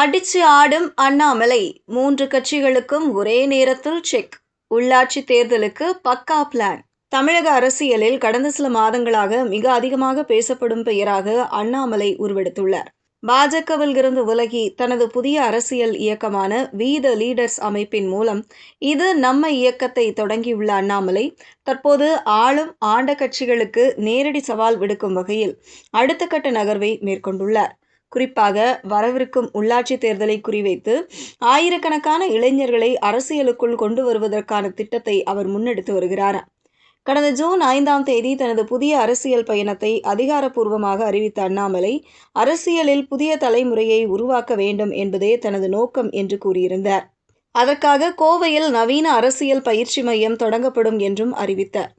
அடிச்சு ஆடும் அண்ணாமலை, 3 கட்சிகளுக்கும் ஒரே நேரத்தில் செக். உள்ளாட்சி தேர்தலுக்கு பக்கா பிளான். தமிழக அரசியலில் கடந்த சில மாதங்களாக மிக அதிகமாக பேசப்படும் பெயராக அண்ணாமலை உருவெடுத்துள்ளார். பாஜகவில் இருந்து விலகி தனது புதிய அரசியல் இயக்கமான வி த லீடர்ஸ் அமைப்பின் மூலம் இது நம்ம இயக்கத்தை தொடங்கியுள்ள அண்ணாமலை, தற்போது ஆளும் ஆண்ட கட்சிகளுக்கு நேரடி சவால் விடுக்கும் வகையில் அடுத்த கட்ட நகர்வை மேற்கொண்டுள்ளார். குறிப்பாக வரவிருக்கும் உள்ளாட்சி தேர்தலை குறிவைத்து ஆயிரக்கணக்கான இளைஞர்களை அரசியலுக்குள் கொண்டு வருவதற்கான திட்டத்தை அவர் முன்னெடுத்து வருகிறாராம். கடந்த ஜூன் 5ஆம் தேதி தனது புதிய அரசியல் பயணத்தை அதிகாரப்பூர்வமாக அறிவித்த அண்ணாமலை, அரசியலில் புதிய தலைமுறையை உருவாக்க வேண்டும் என்பதே தனது நோக்கம் என்று கூறியிருந்தார். அதற்காக கோவையில் நவீன அரசியல் பயிற்சி மையம் தொடங்கப்படும் என்றும் அறிவித்தார்.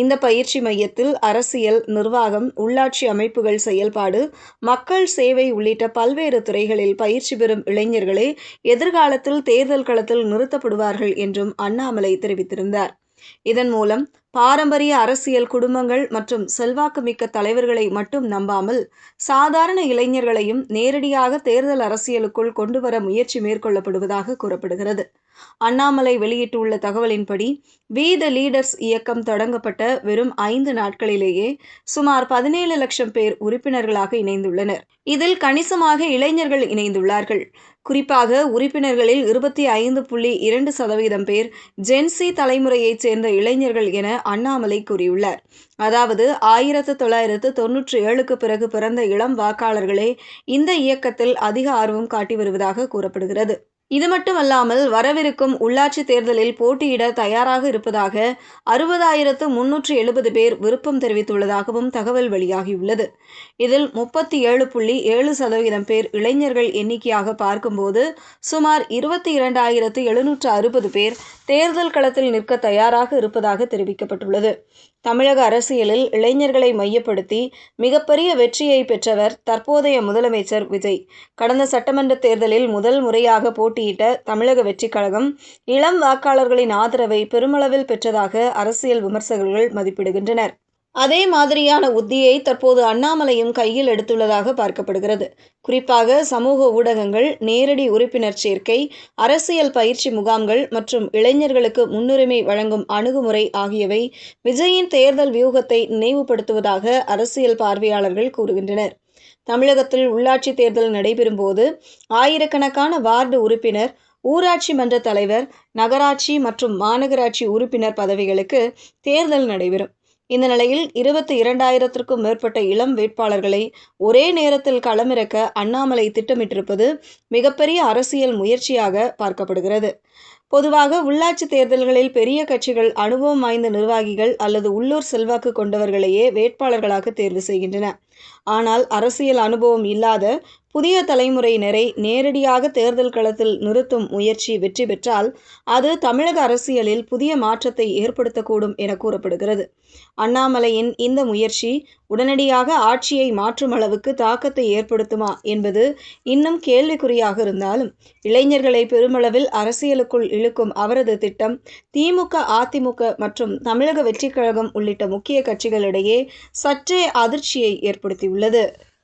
இந்த பயிற்சி மையத்தில் அரசியல், நிர்வாகம், உள்ளாட்சி அமைப்புகள் செயல்பாடு, மக்கள் சேவை உள்ளிட்ட பல்வேறு துறைகளில் பயிற்சி பெறும் இளைஞர்களே எதிர்காலத்தில் தேர்தல் களத்தில் நிறுத்தப்படுவார்கள் என்றும் அண்ணாமலை தெரிவித்திருந்தார். இதன் மூலம் பாரம்பரிய அரசியல் குடும்பங்கள் மற்றும் செல்வாக்குமிக்க தலைவர்களை மட்டும் நம்பாமல் சாதாரண இளைஞர்களையும் நேரடியாக தேர்தல் அரசியலுக்குள் கொண்டுவர முயற்சி மேற்கொள்ளப்படுவதாக கூறப்படுகிறது. அண்ணாமலை வெளியிட்டுள்ள தகவலின்படி, வி த லீடர்ஸ் இயக்கம் தொடங்கப்பட்ட வெறும் 5 நாட்களிலேயே சுமார் 17 லட்சம் பேர் உறுப்பினர்களாக இணைந்துள்ளனர். இதில் கணிசமாக இளைஞர்கள் இணைந்துள்ளார்கள். குறிப்பாக உறுப்பினர்களில் 25.2% பேர் ஜென்சி தலைமுறையைச் சேர்ந்த இளைஞர்கள் என அண்ணாமலை கூறியுள்ளார். அதாவது 1997க்கு பிறகு பிறந்த இளம் வாக்காளர்களே இந்த இயக்கத்தில் அதிக ஆர்வம் காட்டி வருவதாக கூறப்படுகிறது. இது மட்டுமல்லாமல் வரவிருக்கும் உள்ளாட்சி தேர்தலில் போட்டியிட தயாராக இருப்பதாக 60,370 பேர் விருப்பம் தெரிவித்துள்ளதாகவும் தகவல் வெளியாகியுள்ளது. இதில் 37.7% பேர் இளைஞர்கள் எண்ணிக்கையாக பார்க்கும்போது சுமார் 22,760 பேர் தேர்தல் களத்தில் நிற்க தயாராக இருப்பதாக தெரிவிக்கப்பட்டுள்ளது. தமிழக அரசியலில் இளைஞர்களை மையப்படுத்தி மிகப்பெரிய வெற்றியை பெற்றவர் தற்போதைய முதலமைச்சர் விஜய். கடந்த சட்டமன்ற தேர்தலில் முதல் முறையாக போட்டியிட்ட தமிழக வெற்றிக் கழகம் இளம் வாக்காளர்களின் ஆதரவை பெருமளவில் பெற்றதாக அரசியல் விமர்சகர்கள் மதிப்பிடுகின்றனர். அதே மாதிரியான உத்தியை தற்போது அண்ணாமலையும் கையில் எடுத்துள்ளதாக பார்க்கப்படுகிறது. குறிப்பாக சமூக ஊடகங்கள், நேரடி உறுப்பினர் சேர்க்கை, அரசியல் பயிற்சி முகாம்கள் மற்றும் இளைஞர்களுக்கு முன்னுரிமை வழங்கும் அணுகுமுறை ஆகியவை விஜயின் தேர்தல் வியூகத்தை நினைவுபடுத்துவதாக அரசியல் பார்வையாளர்கள் கூறுகின்றனர். தமிழகத்தில் உள்ளாட்சி தேர்தல் நடைபெறும் போது ஆயிரக்கணக்கான வார்டு உறுப்பினர், ஊராட்சி மன்ற தலைவர், நகராட்சி மற்றும் மாநகராட்சி உறுப்பினர் பதவிகளுக்கு தேர்தல் நடைபெறும். இந்த நிலையில் 22,000க்கும் மேற்பட்ட இளம் வேட்பாளர்களை ஒரே நேரத்தில் களமிறக்க அண்ணாமலை திட்டமிட்டிருப்பது மிகப்பெரிய அரசியல் முயற்சியாக பார்க்கப்படுகிறது. பொதுவாக உள்ளாட்சி தேர்தல்களில் பெரிய கட்சிகள் அனுபவம் வாய்ந்த நிர்வாகிகள் அல்லது உள்ளூர் செல்வாக்கு கொண்டவர்களையே வேட்பாளர்களாக தேர்வு செய்கின்றன. ஆனால் அரசியல் அனுபவம் இல்லாத புதிய தலைமுறையினரை நேரடியாக தேர்தல் களத்தில் நிறுத்தும் முயற்சி வெற்றி பெற்றால் அது தமிழக அரசியலில் புதிய மாற்றத்தை ஏற்படுத்தக்கூடும் என கூறப்படுகிறது. அண்ணாமலையின் இந்த முயற்சி உடனடியாக ஆட்சியை மாற்றும் அளவுக்கு தாக்கத்தை ஏற்படுத்துமா என்பது இன்னும் கேள்விக்குறியாக இருந்தாலும், இளைஞர்களை பெருமளவில் அரசியலுக்குள் இழுக்கும் அவரது திட்டம் திமுக, அதிமுக மற்றும் தமிழக வெற்றிக் கழகம் உள்ளிட்ட முக்கிய கட்சிகளிடையே சற்றே அதிர்ச்சியை ஏற்படுத்தியுள்ளது.